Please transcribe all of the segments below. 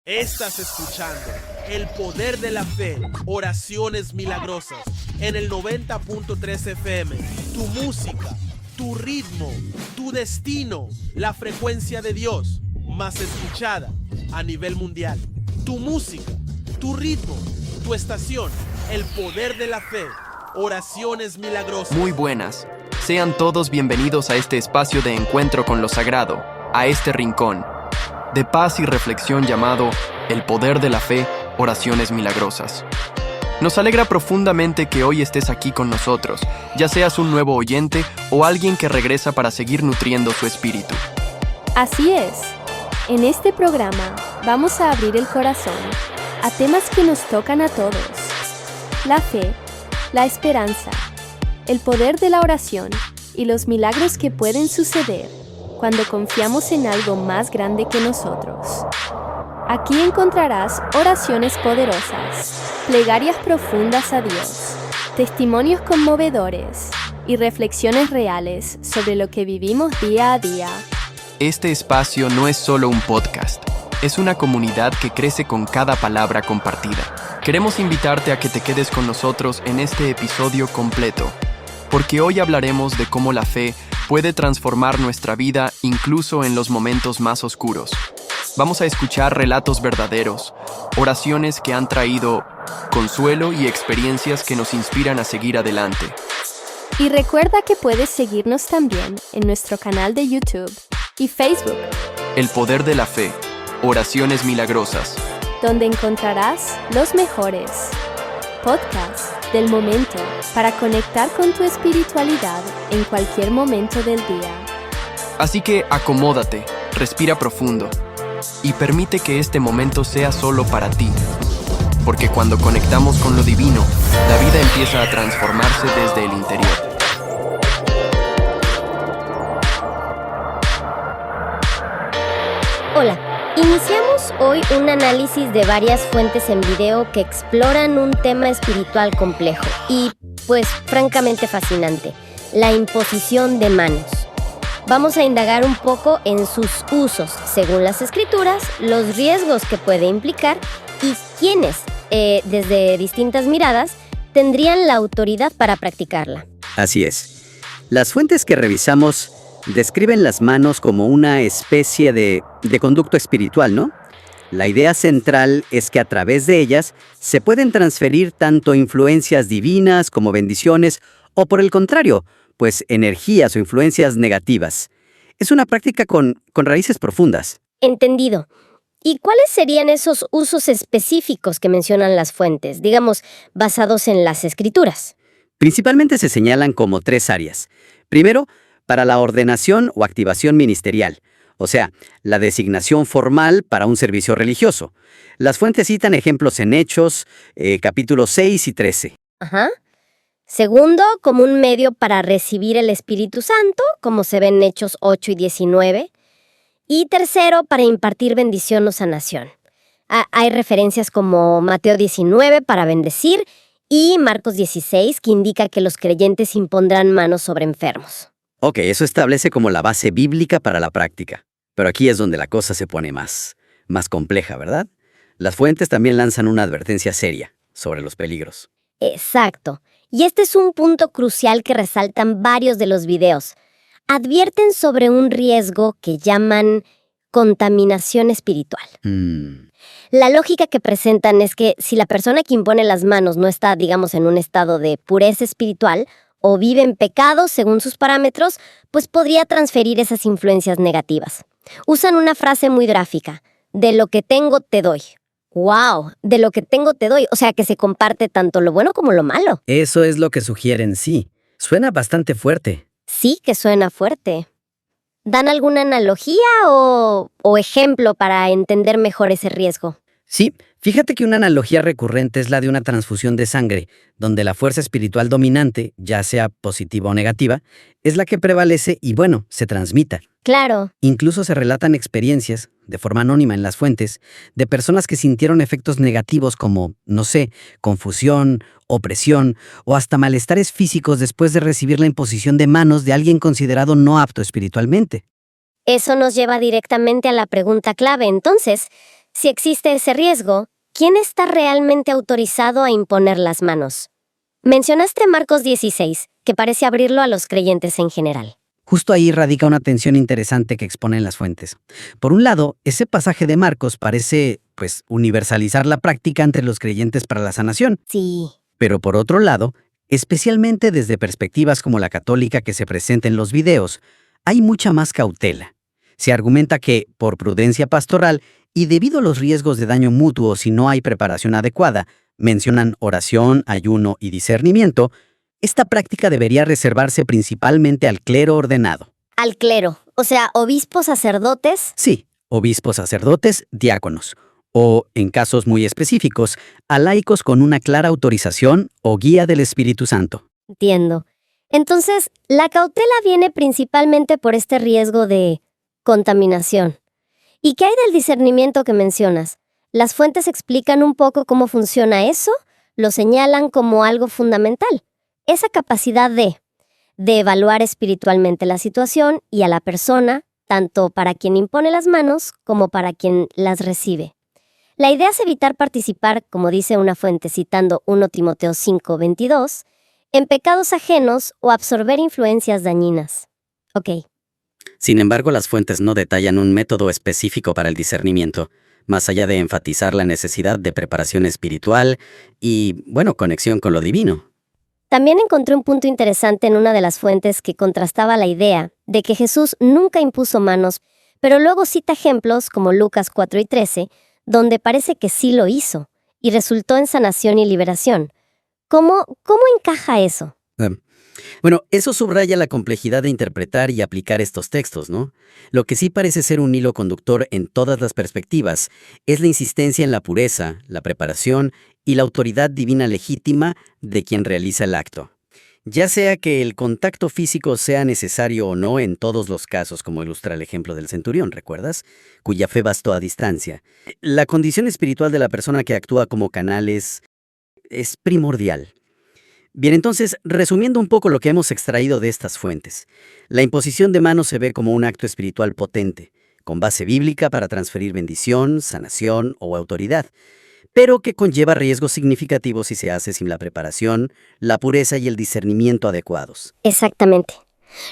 Estás escuchando El Poder de la Fe, Oraciones Milagrosas, en el 90.3 FM. Tu música, tu ritmo, tu destino, la frecuencia de Dios, más escuchada a nivel mundial. Tu música, tu ritmo, tu estación, El Poder de la Fe, Oraciones Milagrosas. Muy buenas. Sean todos bienvenidos a este espacio de encuentro con lo sagrado, a este rincón de paz y reflexión llamado El Poder de la Fe, Oraciones Milagrosas. Nos alegra profundamente que hoy estés aquí con nosotros, ya seas un nuevo oyente o alguien que regresa para seguir nutriendo su espíritu. Así es. En este programa vamos a abrir el corazón a temas que nos tocan a todos. La fe, la esperanza, el poder de la oración y los milagros que pueden suceder cuando confiamos en algo más grande que nosotros. Aquí encontrarás oraciones poderosas, plegarias profundas a Dios, testimonios conmovedores y reflexiones reales sobre lo que vivimos día a día. Este espacio no es solo un podcast, es una comunidad que crece con cada palabra compartida. Queremos invitarte a que te quedes con nosotros en este episodio completo, porque hoy hablaremos de cómo la fe puede transformar nuestra vida incluso en los momentos más oscuros. Vamos a escuchar relatos verdaderos, oraciones que han traído consuelo y experiencias que nos inspiran a seguir adelante. Y recuerda que puedes seguirnos también en nuestro canal de YouTube y Facebook, El Poder de la Fe, Oraciones Milagrosas, donde encontrarás los mejores podcasts del momento para conectar con tu espiritualidad en cualquier momento del día. Así que acomódate, respira profundo y permite que este momento sea solo para ti. Porque cuando conectamos con lo divino, la vida empieza a transformarse desde el interior. Hola, iniciamos hoy un análisis de varias fuentes en video que exploran un tema espiritual complejo y, pues, francamente fascinante, la imposición de manos. Vamos a indagar un poco en sus usos, según las escrituras, los riesgos que puede implicar y quiénes, desde distintas miradas, tendrían la autoridad para practicarla. Así es. Las fuentes que revisamos describen las manos como una especie de conducto espiritual, ¿no? La idea central es que a través de ellas se pueden transferir tanto influencias divinas como bendiciones, o por el contrario, pues energías o influencias negativas. Es una práctica con raíces profundas. Entendido. ¿Y cuáles serían esos usos específicos que mencionan las fuentes, digamos, basados en las escrituras? Principalmente se señalan como 3 áreas. Primero, para la ordenación o activación ministerial, o sea, la designación formal para un servicio religioso. Las fuentes citan ejemplos en Hechos, capítulos 6 y 13. Ajá. Segundo, como un medio para recibir el Espíritu Santo, como se ve en Hechos 8 y 19. Y tercero, para impartir bendición o sanación. Hay referencias como Mateo 19 para bendecir y Marcos 16 que indica que los creyentes impondrán manos sobre enfermos. Ok, eso establece como la base bíblica para la práctica. Pero aquí es donde la cosa se pone más compleja, ¿verdad? Las fuentes también lanzan una advertencia seria sobre los peligros. Exacto. Y este es un punto crucial que resaltan varios de los videos. Advierten sobre un riesgo que llaman contaminación espiritual. La lógica que presentan es que si la persona que impone las manos no está, digamos, en un estado de pureza espiritual o vive en pecado según sus parámetros, pues podría transferir esas influencias negativas. Usan una frase muy gráfica: de lo que tengo te doy. ¡Wow! De lo que tengo te doy. O sea que se comparte tanto lo bueno como lo malo. Eso es lo que sugieren, sí. Suena bastante fuerte. Sí que suena fuerte. ¿Dan alguna analogía o ejemplo para entender mejor ese riesgo? Sí, fíjate que una analogía recurrente es la de una transfusión de sangre, donde la fuerza espiritual dominante, ya sea positiva o negativa, es la que prevalece y, bueno, se transmita. Claro. Incluso se relatan experiencias, de forma anónima en las fuentes, de personas que sintieron efectos negativos como, no sé, confusión, opresión o hasta malestares físicos después de recibir la imposición de manos de alguien considerado no apto espiritualmente. Eso nos lleva directamente a la pregunta clave. Entonces, Si existe ese riesgo, ¿quién está realmente autorizado a imponer las manos? Mencionaste Marcos 16, que parece abrirlo a los creyentes en general. Justo ahí radica una tensión interesante que exponen las fuentes. Por un lado, ese pasaje de Marcos parece, universalizar la práctica entre los creyentes para la sanación. Sí. Pero por otro lado, especialmente desde perspectivas como la católica que se presenta en los videos, hay mucha más cautela. Se argumenta que, por prudencia pastoral y debido a los riesgos de daño mutuo si no hay preparación adecuada, mencionan oración, ayuno y discernimiento, esta práctica debería reservarse principalmente al clero ordenado. Al clero, o sea, obispos, sacerdotes. Sí, obispos, sacerdotes, diáconos. O, en casos muy específicos, a laicos con una clara autorización o guía del Espíritu Santo. Entiendo. Entonces, la cautela viene principalmente por este riesgo de contaminación. ¿Y qué hay del discernimiento que mencionas? ¿Las fuentes explican un poco cómo funciona eso? Lo señalan como algo fundamental. Esa capacidad de evaluar espiritualmente la situación y a la persona, tanto para quien impone las manos como para quien las recibe. La idea es evitar participar, como dice una fuente citando 1 Timoteo 5:22, en pecados ajenos o absorber influencias dañinas. Ok. Sin embargo, las fuentes no detallan un método específico para el discernimiento, más allá de enfatizar la necesidad de preparación espiritual y, conexión con lo divino. También encontré un punto interesante en una de las fuentes que contrastaba la idea de que Jesús nunca impuso manos, pero luego cita ejemplos como Lucas 4:13, donde parece que sí lo hizo, y resultó en sanación y liberación. ¿Cómo encaja eso? Eso subraya la complejidad de interpretar y aplicar estos textos, ¿no? Lo que sí parece ser un hilo conductor en todas las perspectivas es la insistencia en la pureza, la preparación y la autoridad divina legítima de quien realiza el acto. Ya sea que el contacto físico sea necesario o no en todos los casos, como ilustra el ejemplo del centurión, ¿recuerdas? Cuya fe bastó a distancia. La condición espiritual de la persona que actúa como canal es primordial. Bien, entonces, resumiendo un poco lo que hemos extraído de estas fuentes, la imposición de manos se ve como un acto espiritual potente, con base bíblica para transferir bendición, sanación o autoridad, pero que conlleva riesgos significativos si se hace sin la preparación, la pureza y el discernimiento adecuados. Exactamente.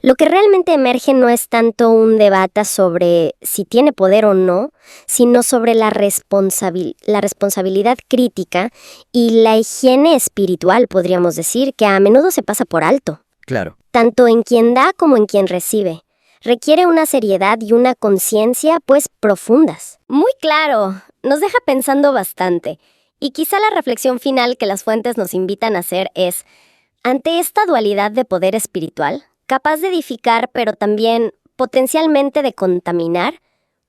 Lo que realmente emerge no es tanto un debate sobre si tiene poder o no, sino sobre la responsabilidad crítica y la higiene espiritual, podríamos decir, que a menudo se pasa por alto. Claro. Tanto en quien da como en quien recibe. Requiere una seriedad y una conciencia, profundas. Muy claro, nos deja pensando bastante. Y quizá la reflexión final que las fuentes nos invitan a hacer es, ante esta dualidad de poder espiritual, capaz de edificar, pero también potencialmente de contaminar,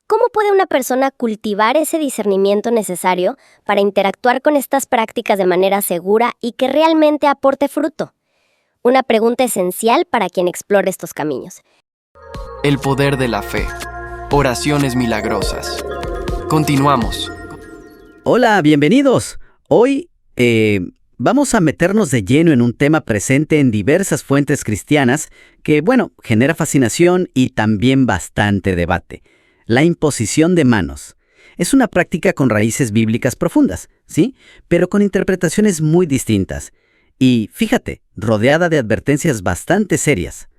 ¿cómo puede una persona cultivar ese discernimiento necesario para interactuar con estas prácticas de manera segura y que realmente aporte fruto? Una pregunta esencial para quien explore estos caminos. El poder de la fe. Oraciones milagrosas. Continuamos. Hola, bienvenidos. Hoy vamos a meternos de lleno en un tema presente en diversas fuentes cristianas que, genera fascinación y también bastante debate. La imposición de manos. Es una práctica con raíces bíblicas profundas, ¿sí? Pero con interpretaciones muy distintas. Y, fíjate, rodeada de advertencias bastante serias.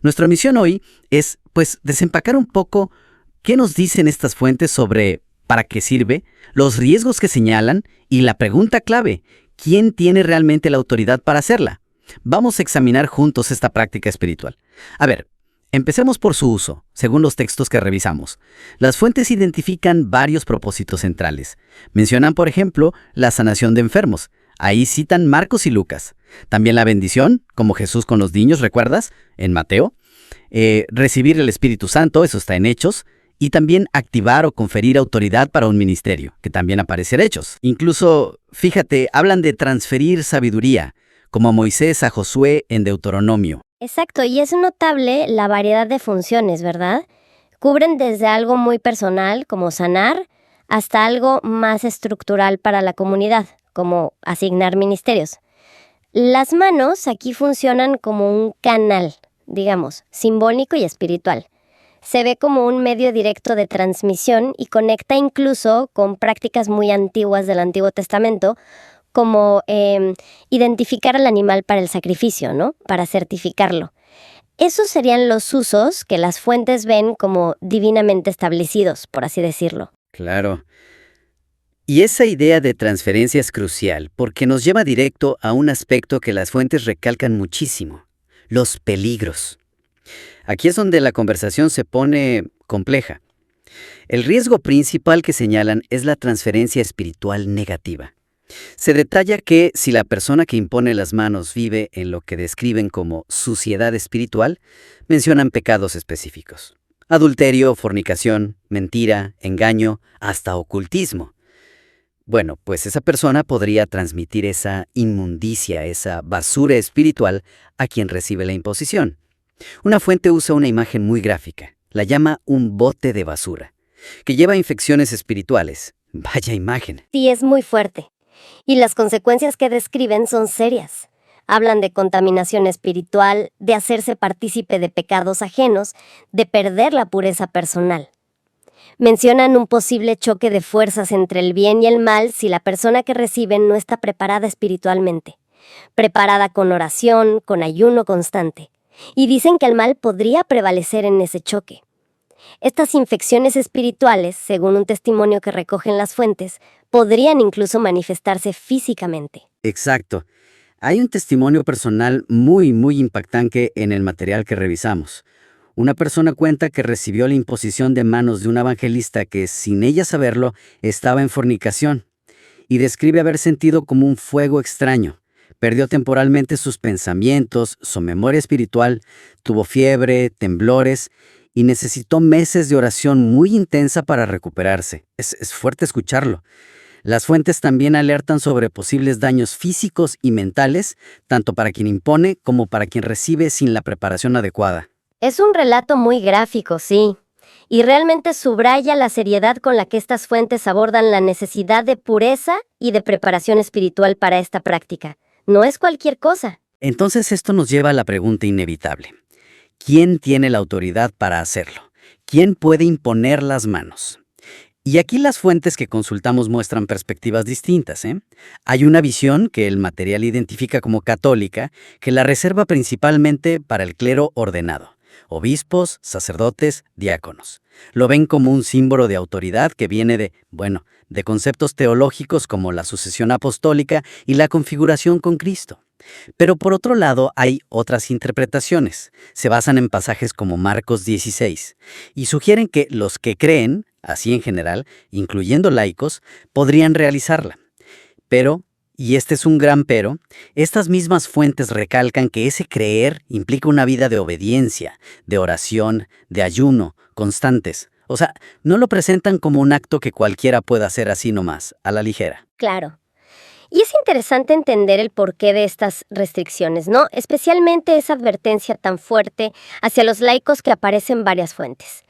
Nuestra misión hoy es, desempacar un poco qué nos dicen estas fuentes sobre para qué sirve, los riesgos que señalan y la pregunta clave, ¿quién tiene realmente la autoridad para hacerla? Vamos a examinar juntos esta práctica espiritual. A ver, empecemos por su uso, según los textos que revisamos. Las fuentes identifican varios propósitos centrales. Mencionan, por ejemplo, la sanación de enfermos. Ahí citan Marcos y Lucas. También la bendición, como Jesús con los niños, ¿recuerdas? En Mateo. Recibir el Espíritu Santo, eso está en Hechos. Y también activar o conferir autoridad para un ministerio, que también aparece en Hechos. Incluso, fíjate, hablan de transferir sabiduría, como Moisés a Josué en Deuteronomio. Exacto, y es notable la variedad de funciones, ¿verdad? Cubren desde algo muy personal, como sanar, hasta algo más estructural para la comunidad, como asignar ministerios. Las manos aquí funcionan como un canal, digamos, simbólico y espiritual. Se ve como un medio directo de transmisión y conecta incluso con prácticas muy antiguas del Antiguo Testamento, como identificar al animal para el sacrificio, ¿no? Para certificarlo. Esos serían los usos que las fuentes ven como divinamente establecidos, por así decirlo. Claro. Y esa idea de transferencia es crucial porque nos lleva directo a un aspecto que las fuentes recalcan muchísimo: los peligros. Aquí es donde la conversación se pone compleja. El riesgo principal que señalan es la transferencia espiritual negativa. Se detalla que si la persona que impone las manos vive en lo que describen como suciedad espiritual, mencionan pecados específicos: adulterio, fornicación, mentira, engaño, hasta ocultismo. Bueno, pues esa persona podría transmitir esa inmundicia, esa basura espiritual a quien recibe la imposición. Una fuente usa una imagen muy gráfica, la llama un bote de basura, que lleva infecciones espirituales. Vaya imagen. Sí, es muy fuerte. Y las consecuencias que describen son serias. Hablan de contaminación espiritual, de hacerse partícipe de pecados ajenos, de perder la pureza personal. Mencionan un posible choque de fuerzas entre el bien y el mal si la persona que recibe no está preparada espiritualmente, preparada con oración, con ayuno constante. Y dicen que el mal podría prevalecer en ese choque. Estas infecciones espirituales, según un testimonio que recogen las fuentes, podrían incluso manifestarse físicamente. Exacto. Hay un testimonio personal muy impactante en el material que revisamos. Una persona cuenta que recibió la imposición de manos de un evangelista que, sin ella saberlo, estaba en fornicación, y describe haber sentido como un fuego extraño. Perdió temporalmente sus pensamientos, su memoria espiritual, tuvo fiebre, temblores, y necesitó meses de oración muy intensa para recuperarse. Es fuerte escucharlo. Las fuentes también alertan sobre posibles daños físicos y mentales, tanto para quien impone como para quien recibe sin la preparación adecuada. Es un relato muy gráfico, sí, y realmente subraya la seriedad con la que estas fuentes abordan la necesidad de pureza y de preparación espiritual para esta práctica. No es cualquier cosa. Entonces esto nos lleva a la pregunta inevitable: ¿quién tiene la autoridad para hacerlo? ¿Quién puede imponer las manos? Y aquí las fuentes que consultamos muestran perspectivas distintas, ¿eh? Hay una visión que el material identifica como católica, que la reserva principalmente para el clero ordenado: obispos, sacerdotes, diáconos. Lo ven como un símbolo de autoridad que viene de conceptos teológicos como la sucesión apostólica y la configuración con Cristo. Pero por otro lado hay otras interpretaciones. Se basan en pasajes como Marcos 16 y sugieren que los que creen, así en general, incluyendo laicos, podrían realizarla. Pero, y este es un gran pero, estas mismas fuentes recalcan que ese creer implica una vida de obediencia, de oración, de ayuno, constantes. O sea, no lo presentan como un acto que cualquiera pueda hacer así nomás, a la ligera. Claro. Y es interesante entender el porqué de estas restricciones, ¿no? Especialmente esa advertencia tan fuerte hacia los laicos que aparece en varias fuentes.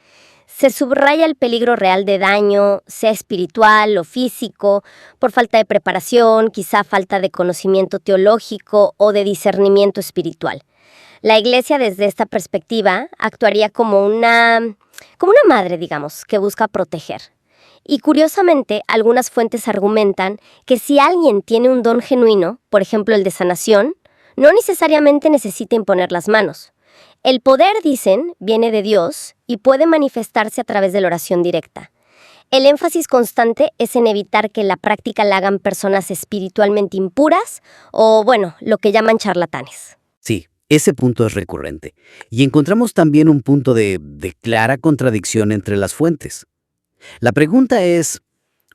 Se subraya el peligro real de daño, sea espiritual o físico, por falta de preparación, quizá falta de conocimiento teológico o de discernimiento espiritual. La Iglesia, desde esta perspectiva, actuaría como una madre, digamos, que busca proteger. Y curiosamente, algunas fuentes argumentan que si alguien tiene un don genuino, por ejemplo el de sanación, no necesariamente necesita imponer las manos. El poder, dicen, viene de Dios y puede manifestarse a través de la oración directa. El énfasis constante es en evitar que la práctica la hagan personas espiritualmente impuras o, lo que llaman charlatanes. Sí, ese punto es recurrente. Y encontramos también un punto de clara contradicción entre las fuentes. La pregunta es,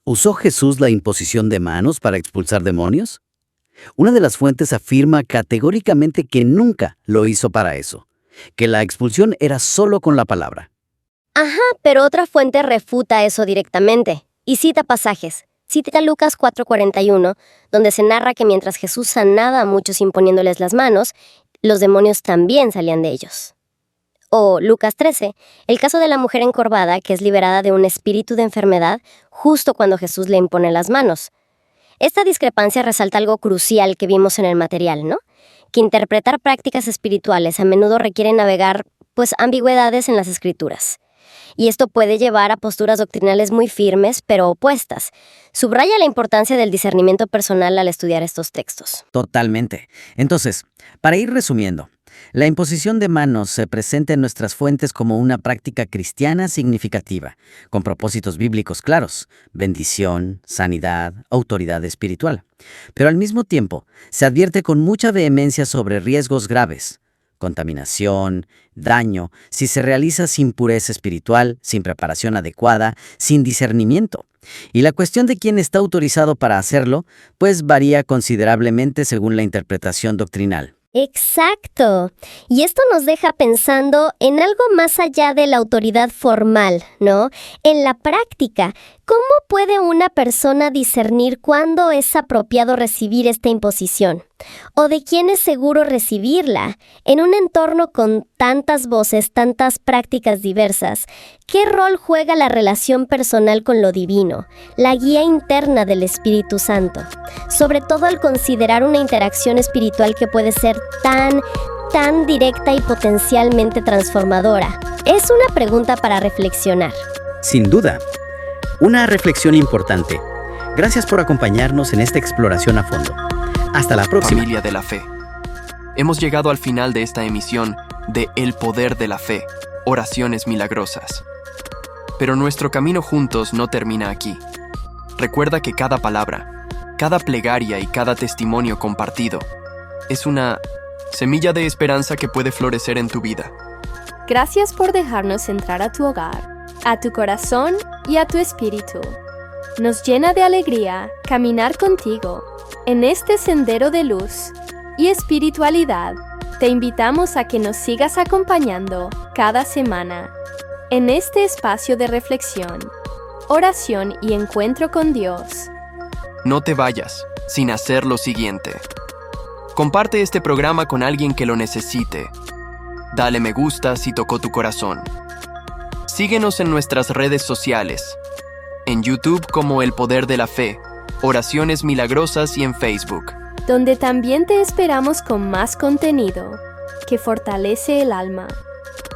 ¿usó Jesús la imposición de manos para expulsar demonios? Una de las fuentes afirma categóricamente que nunca lo hizo para eso, que la expulsión era solo con la palabra. Ajá, pero otra fuente refuta eso directamente y cita pasajes. Cita Lucas 4:41, donde se narra que mientras Jesús sanaba a muchos imponiéndoles las manos, los demonios también salían de ellos. O Lucas 13, el caso de la mujer encorvada que es liberada de un espíritu de enfermedad justo cuando Jesús le impone las manos. Esta discrepancia resalta algo crucial que vimos en el material, ¿no? Que interpretar prácticas espirituales a menudo requiere navegar, ambigüedades en las escrituras. y esto puede llevar a posturas doctrinales muy firmes, pero opuestas. Subraya la importancia del discernimiento personal al estudiar estos textos. Totalmente. Entonces, para ir resumiendo, la imposición de manos se presenta en nuestras fuentes como una práctica cristiana significativa, con propósitos bíblicos claros: bendición, sanidad, autoridad espiritual. Pero al mismo tiempo, se advierte con mucha vehemencia sobre riesgos graves: contaminación, daño, si se realiza sin pureza espiritual, sin preparación adecuada, sin discernimiento. Y la cuestión de quién está autorizado para hacerlo, pues varía considerablemente según la interpretación doctrinal. Exacto. Y esto nos deja pensando en algo más allá de la autoridad formal, ¿no? En la práctica, ¿cómo puede una persona discernir cuándo es apropiado recibir esta imposición? ¿O de quién es seguro recibirla? En un entorno con tantas voces, tantas prácticas diversas, ¿qué rol juega la relación personal con lo divino, la guía interna del Espíritu Santo? Sobre todo al considerar una interacción espiritual que puede ser tan directa y potencialmente transformadora. Es una pregunta para reflexionar. Sin duda, una reflexión importante. Gracias por acompañarnos en esta exploración a fondo. Hasta la próxima. Familia de la Fe. Hemos llegado al final de esta emisión de El Poder de la Fe, Oraciones Milagrosas. Pero nuestro camino juntos no termina aquí. Recuerda que cada palabra, cada plegaria y cada testimonio compartido es una semilla de esperanza que puede florecer en tu vida. Gracias por dejarnos entrar a tu hogar, a tu corazón y a tu espíritu. Nos llena de alegría caminar contigo en este sendero de luz y espiritualidad. Te invitamos a que nos sigas acompañando cada semana en este espacio de reflexión, oración y encuentro con Dios. No te vayas sin hacer lo siguiente. Comparte este programa con alguien que lo necesite. Dale me gusta si tocó tu corazón. Síguenos en nuestras redes sociales. En YouTube como El Poder de la Fe, Oraciones Milagrosas, y en Facebook, donde también te esperamos con más contenido que fortalece el alma,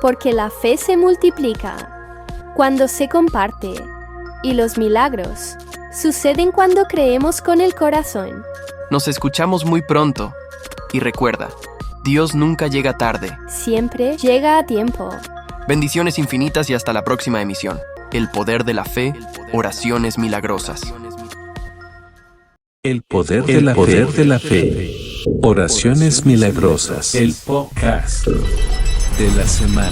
porque la fe se multiplica cuando se comparte y los milagros suceden cuando creemos con el corazón. Nos escuchamos muy pronto y recuerda, Dios nunca llega tarde. Siempre llega a tiempo. Bendiciones infinitas y hasta la próxima emisión. El Poder de la Fe, Oraciones Milagrosas. El poder de la fe. Oraciones milagrosas. El podcast de la semana.